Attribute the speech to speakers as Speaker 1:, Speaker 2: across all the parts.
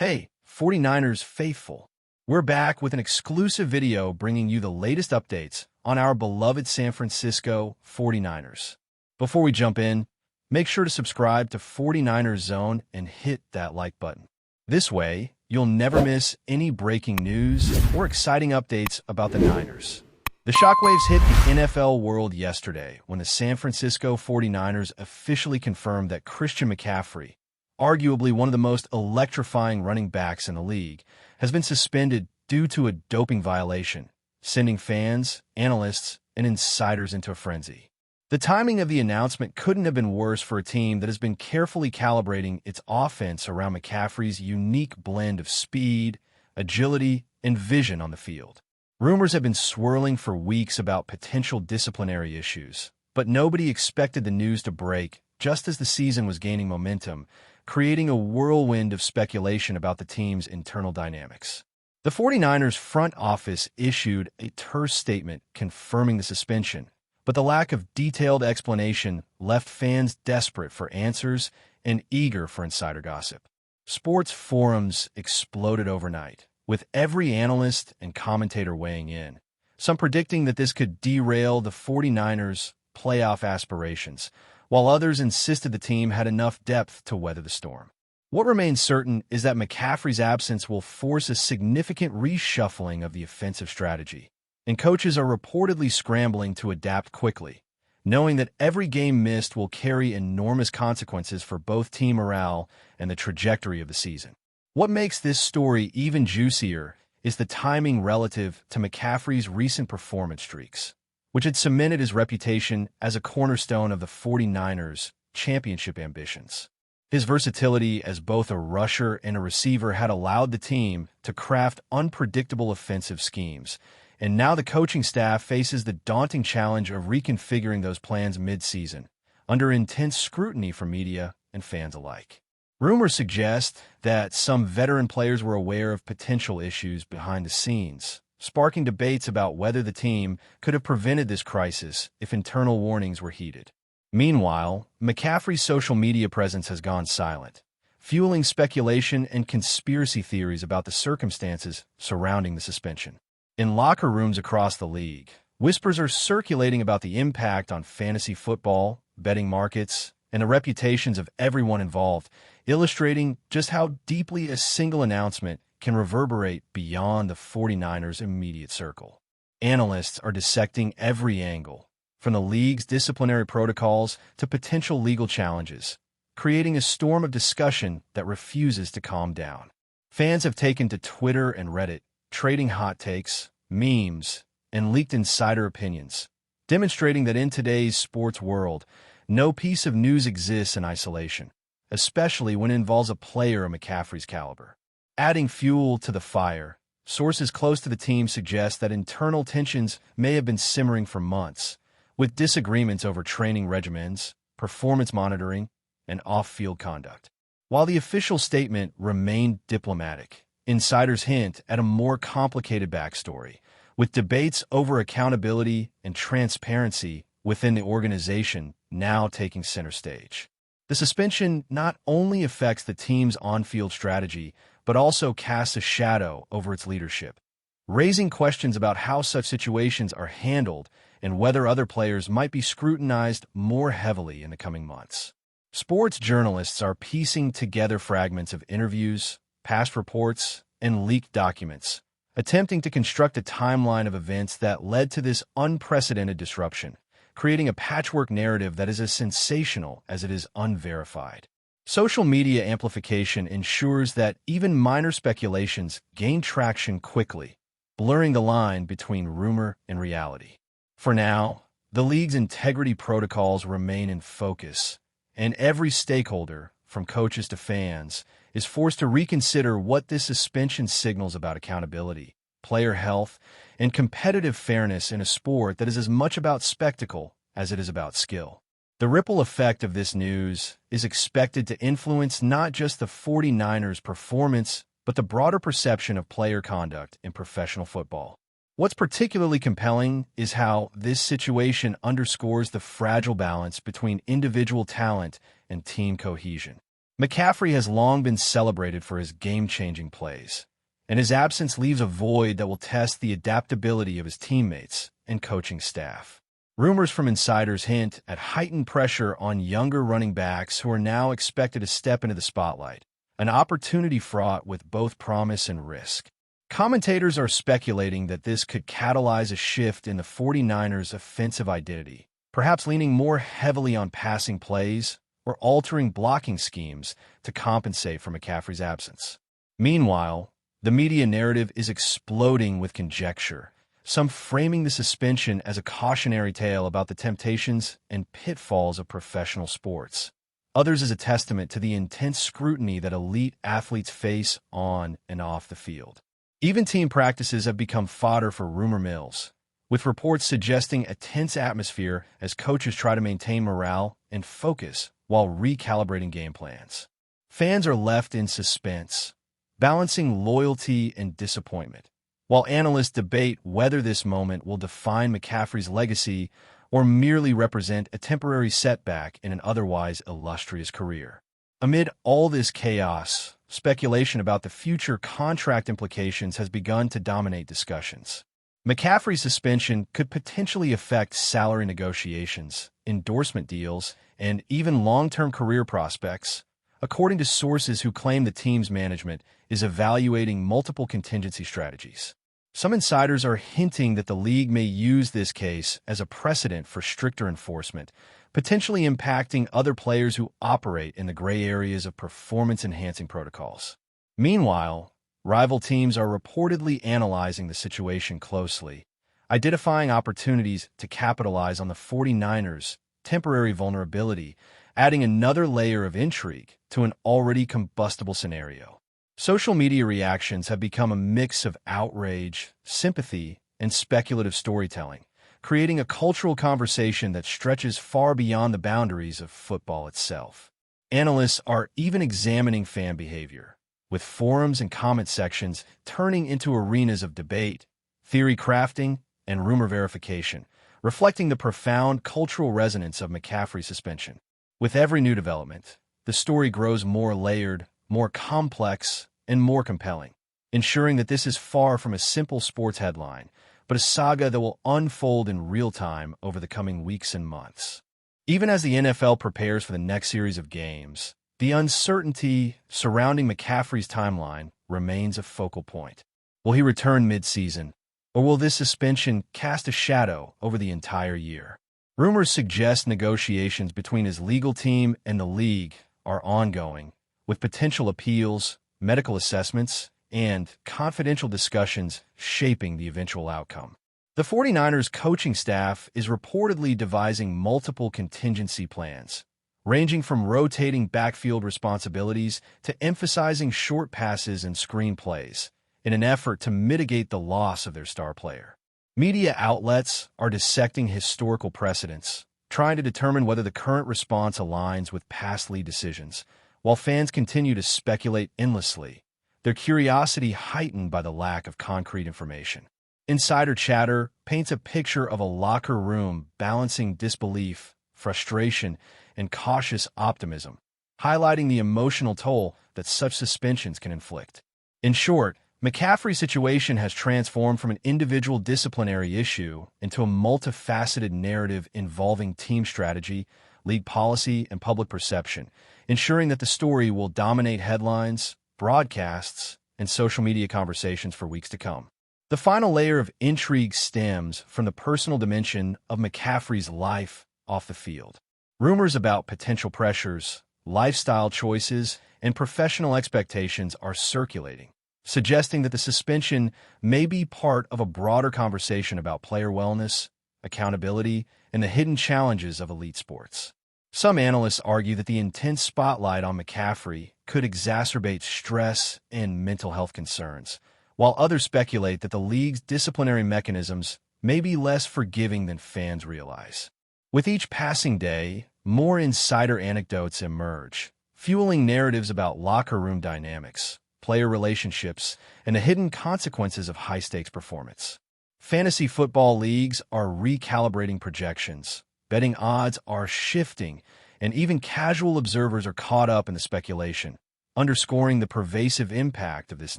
Speaker 1: Hey, 49ers faithful. We're back with an exclusive video bringing you the latest updates on our beloved San Francisco 49ers. Before we jump in, make sure to subscribe to 49ers Zone and hit that like button. This way, you'll never miss any breaking news or exciting updates about the Niners. The shockwaves hit the NFL world yesterday when the San Francisco 49ers officially confirmed that Christian McCaffrey, arguably one of the most electrifying running backs in the league, has been suspended due to a doping violation, sending fans, analysts, and insiders into a frenzy. The timing of the announcement couldn't have been worse for a team that has been carefully calibrating its offense around McCaffrey's unique blend of speed, agility, and vision on the field. Rumors have been swirling for weeks about potential disciplinary issues, but nobody expected the news to break just as the season was gaining momentum, creating a whirlwind of speculation about the team's internal dynamics. The 49ers front office issued a terse statement confirming the suspension, but the lack of detailed explanation left fans desperate for answers and eager for insider gossip. Sports forums exploded overnight, with every analyst and commentator weighing in, some predicting that this could derail the 49ers' playoff aspirations, while others insisted the team had enough depth to weather the storm. What remains certain is that McCaffrey's absence will force a significant reshuffling of the offensive strategy, and coaches are reportedly scrambling to adapt quickly, knowing that every game missed will carry enormous consequences for both team morale and the trajectory of the season. What makes this story even juicier is the timing relative to McCaffrey's recent performance streaks, which had cemented his reputation as a cornerstone of the 49ers' championship ambitions. His versatility as both a rusher and a receiver had allowed the team to craft unpredictable offensive schemes, and now the coaching staff faces the daunting challenge of reconfiguring those plans mid-season, under intense scrutiny from media and fans alike. Rumors suggest that some veteran players were aware of potential issues behind the scenes, sparking debates about whether the team could have prevented this crisis if internal warnings were heeded. Meanwhile, McCaffrey's social media presence has gone silent, fueling speculation and conspiracy theories about the circumstances surrounding the suspension. In locker rooms across the league, whispers are circulating about the impact on fantasy football, betting markets, and the reputations of everyone involved, illustrating just how deeply a single announcement can reverberate beyond the 49ers' immediate circle. Analysts are dissecting every angle, from the league's disciplinary protocols to potential legal challenges, creating a storm of discussion that refuses to calm down. Fans have taken to Twitter and Reddit, trading hot takes, memes, and leaked insider opinions, demonstrating that in today's sports world, no piece of news exists in isolation, especially when it involves a player of McCaffrey's caliber. Adding fuel to the fire, sources close to the team suggest that internal tensions may have been simmering for months, with disagreements over training regimens, performance monitoring, and off-field conduct. While the official statement remained diplomatic, insiders hint at a more complicated backstory, with debates over accountability and transparency within the organization now taking center stage. The suspension not only affects the team's on-field strategy, but also casts a shadow over its leadership, raising questions about how such situations are handled and whether other players might be scrutinized more heavily in the coming months. Sports journalists are piecing together fragments of interviews, past reports, and leaked documents, attempting to construct a timeline of events that led to this unprecedented disruption, creating a patchwork narrative that is as sensational as it is unverified. Social media amplification ensures that even minor speculations gain traction quickly, blurring the line between rumor and reality. For now, the league's integrity protocols remain in focus, and every stakeholder, from coaches to fans, is forced to reconsider what this suspension signals about accountability, player health, and competitive fairness in a sport that is as much about spectacle as it is about skill. The ripple effect of this news is expected to influence not just the 49ers' performance, but the broader perception of player conduct in professional football. What's particularly compelling is how this situation underscores the fragile balance between individual talent and team cohesion. McCaffrey has long been celebrated for his game-changing plays, and his absence leaves a void that will test the adaptability of his teammates and coaching staff. Rumors from insiders hint at heightened pressure on younger running backs who are now expected to step into the spotlight, an opportunity fraught with both promise and risk. Commentators are speculating that this could catalyze a shift in the 49ers' offensive identity, perhaps leaning more heavily on passing plays or altering blocking schemes to compensate for McCaffrey's absence. Meanwhile, the media narrative is exploding with conjecture, some framing the suspension as a cautionary tale about the temptations and pitfalls of professional sports. Others as a testament to the intense scrutiny that elite athletes face on and off the field. Even team practices have become fodder for rumor mills, with reports suggesting a tense atmosphere as coaches try to maintain morale and focus while recalibrating game plans. Fans are left in suspense, balancing loyalty and disappointment, while analysts debate whether this moment will define McCaffrey's legacy or merely represent a temporary setback in an otherwise illustrious career. Amid all this chaos, speculation about the future contract implications has begun to dominate discussions. McCaffrey's suspension could potentially affect salary negotiations, endorsement deals, and even long-term career prospects, according to sources who claim the team's management is evaluating multiple contingency strategies. Some insiders are hinting that the league may use this case as a precedent for stricter enforcement, potentially impacting other players who operate in the gray areas of performance-enhancing protocols. Meanwhile, rival teams are reportedly analyzing the situation closely, identifying opportunities to capitalize on the 49ers' temporary vulnerability, adding another layer of intrigue to an already combustible scenario. Social media reactions have become a mix of outrage, sympathy, and speculative storytelling, creating a cultural conversation that stretches far beyond the boundaries of football itself. Analysts are even examining fan behavior, with forums and comment sections turning into arenas of debate, theory crafting, and rumor verification, reflecting the profound cultural resonance of McCaffrey's suspension. With every new development, the story grows more layered, more complex, and more compelling, ensuring that this is far from a simple sports headline, but a saga that will unfold in real time over the coming weeks and months. Even as the NFL prepares for the next series of games, the uncertainty surrounding McCaffrey's timeline remains a focal point. Will he return mid-season, or will this suspension cast a shadow over the entire year? Rumors suggest negotiations between his legal team and the league are ongoing, with potential appeals, medical assessments, and confidential discussions shaping the eventual outcome. The 49ers coaching staff is reportedly devising multiple contingency plans, ranging from rotating backfield responsibilities to emphasizing short passes and screen plays, in an effort to mitigate the loss of their star player. Media outlets are dissecting historical precedents, trying to determine whether the current response aligns with past lead decisions, while fans continue to speculate endlessly, their curiosity heightened by the lack of concrete information. Insider chatter paints a picture of a locker room balancing disbelief, frustration, and cautious optimism, highlighting the emotional toll that such suspensions can inflict. In short, McCaffrey's situation has transformed from an individual disciplinary issue into a multifaceted narrative involving team strategy, league policy, and public perception, ensuring that the story will dominate headlines, broadcasts, and social media conversations for weeks to come. The final layer of intrigue stems from the personal dimension of McCaffrey's life off the field. Rumors about potential pressures, lifestyle choices, and professional expectations are circulating, suggesting that the suspension may be part of a broader conversation about player wellness, accountability, and the hidden challenges of elite sports. Some analysts argue that the intense spotlight on McCaffrey could exacerbate stress and mental health concerns, while others speculate that the league's disciplinary mechanisms may be less forgiving than fans realize. With each passing day, more insider anecdotes emerge, fueling narratives about locker room dynamics, player relationships, and the hidden consequences of high-stakes performance. Fantasy football leagues are recalibrating projections, betting odds are shifting, and even casual observers are caught up in the speculation, underscoring the pervasive impact of this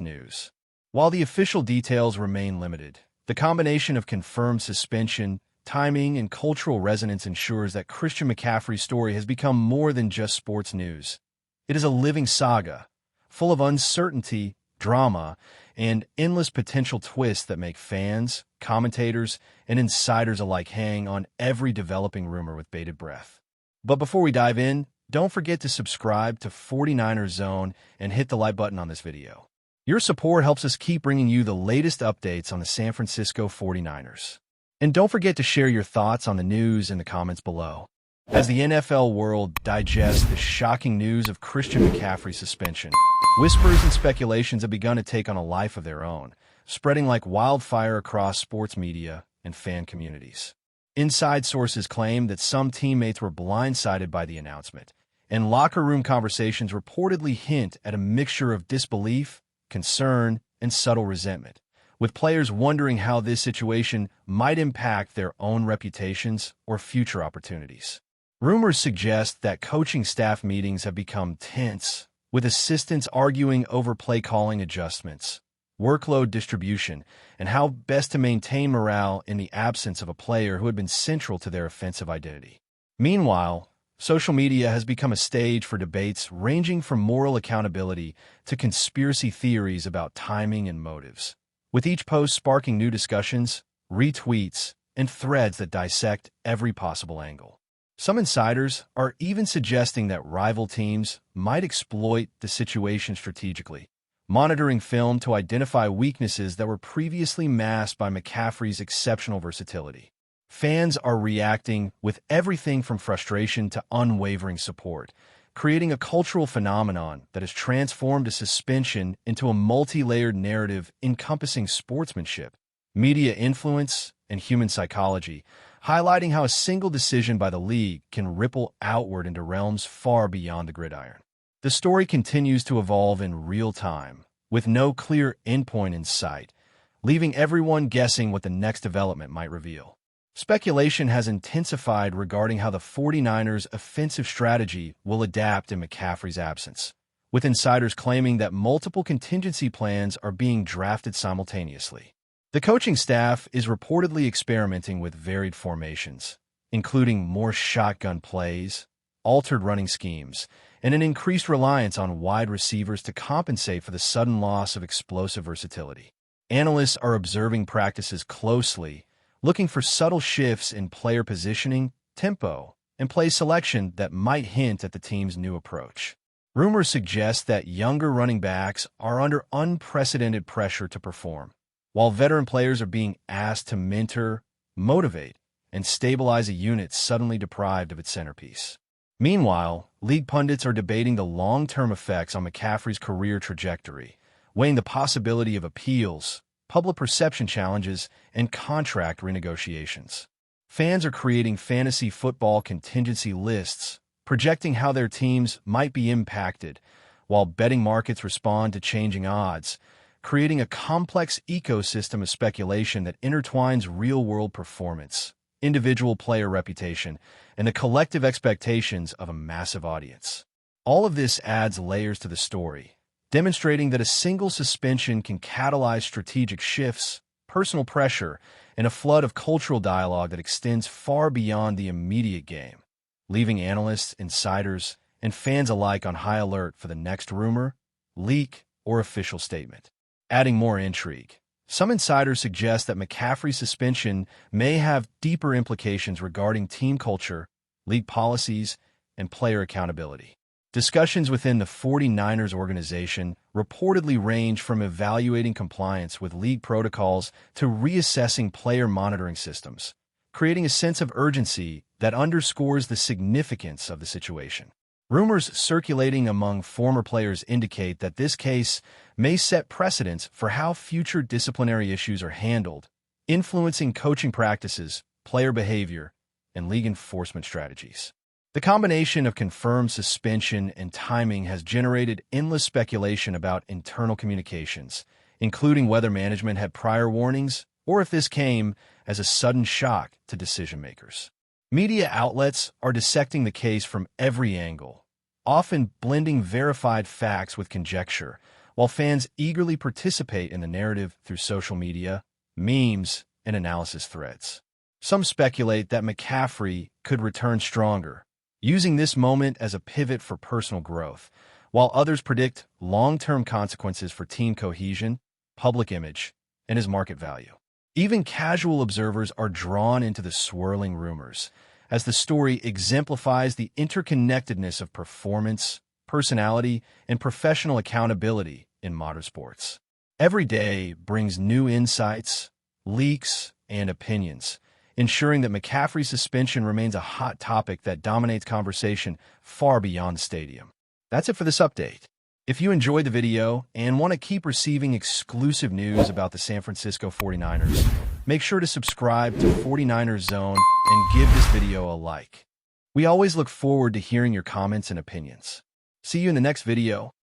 Speaker 1: news. While the official details remain limited, the combination of confirmed suspension, timing, and cultural resonance ensures that Christian McCaffrey's story has become more than just sports news. It is a living saga, full of uncertainty, drama, and endless potential twists that make fans, commentators, and insiders alike hang on every developing rumor with bated breath. But before we dive in, don't forget to subscribe to 49ers Zone and hit the like button on this video. Your support helps us keep bringing you the latest updates on the San Francisco 49ers. And don't forget to share your thoughts on the news in the comments below. As the NFL world digests the shocking news of Christian McCaffrey's suspension, whispers and speculations have begun to take on a life of their own, spreading like wildfire across sports media and fan communities. Inside sources claim that some teammates were blindsided by the announcement, and locker room conversations reportedly hint at a mixture of disbelief, concern, and subtle resentment, with players wondering how this situation might impact their own reputations or future opportunities. Rumors suggest that coaching staff meetings have become tense, with assistants arguing over play calling adjustments, workload distribution, and how best to maintain morale in the absence of a player who had been central to their offensive identity. Meanwhile, social media has become a stage for debates ranging from moral accountability to conspiracy theories about timing and motives, with each post sparking new discussions, retweets, and threads that dissect every possible angle. Some insiders are even suggesting that rival teams might exploit the situation strategically, monitoring film to identify weaknesses that were previously masked by McCaffrey's exceptional versatility. Fans are reacting with everything from frustration to unwavering support, creating a cultural phenomenon that has transformed a suspension into a multi-layered narrative encompassing sportsmanship, media influence, and human psychology, highlighting how a single decision by the league can ripple outward into realms far beyond the gridiron. The story continues to evolve in real time, with no clear endpoint in sight, leaving everyone guessing what the next development might reveal. Speculation has intensified regarding how the 49ers' offensive strategy will adapt in McCaffrey's absence, with insiders claiming that multiple contingency plans are being drafted simultaneously. The coaching staff is reportedly experimenting with varied formations, including more shotgun plays, altered running schemes, and an increased reliance on wide receivers to compensate for the sudden loss of explosive versatility. Analysts are observing practices closely, looking for subtle shifts in player positioning, tempo, and play selection that might hint at the team's new approach. Rumors suggest that younger running backs are under unprecedented pressure to perform, while veteran players are being asked to mentor, motivate, and stabilize a unit suddenly deprived of its centerpiece. Meanwhile, league pundits are debating the long-term effects on McCaffrey's career trajectory, weighing the possibility of appeals, public perception challenges, and contract renegotiations. Fans are creating fantasy football contingency lists, projecting how their teams might be impacted, while betting markets respond to changing odds, creating a complex ecosystem of speculation that intertwines real-world performance, individual player reputation, and the collective expectations of a massive audience. All of this adds layers to the story, demonstrating that a single suspension can catalyze strategic shifts, personal pressure, and a flood of cultural dialogue that extends far beyond the immediate game, leaving analysts, insiders, and fans alike on high alert for the next rumor, leak, or official statement. Adding more intrigue, some insiders suggest that McCaffrey's suspension may have deeper implications regarding team culture, league policies, and player accountability. Discussions within the 49ers organization reportedly range from evaluating compliance with league protocols to reassessing player monitoring systems, creating a sense of urgency that underscores the significance of the situation. Rumors circulating among former players indicate that this case may set precedents for how future disciplinary issues are handled, influencing coaching practices, player behavior, and league enforcement strategies. The combination of confirmed suspension and timing has generated endless speculation about internal communications, including whether management had prior warnings or if this came as a sudden shock to decision-makers. Media outlets are dissecting the case from every angle, often blending verified facts with conjecture, while fans eagerly participate in the narrative through social media, memes, and analysis threads. Some speculate that McCaffrey could return stronger, using this moment as a pivot for personal growth, while others predict long-term consequences for team cohesion, public image, and his market value. Even casual observers are drawn into the swirling rumors, as the story exemplifies the interconnectedness of performance, personality, and professional accountability in modern sports. Every day brings new insights, leaks, and opinions, ensuring that McCaffrey's suspension remains a hot topic that dominates conversation far beyond the stadium. That's it for this update. If you enjoyed the video and want to keep receiving exclusive news about the San Francisco 49ers, make sure to subscribe to 49ers Zone and give this video a like. We always look forward to hearing your comments and opinions. See you in the next video.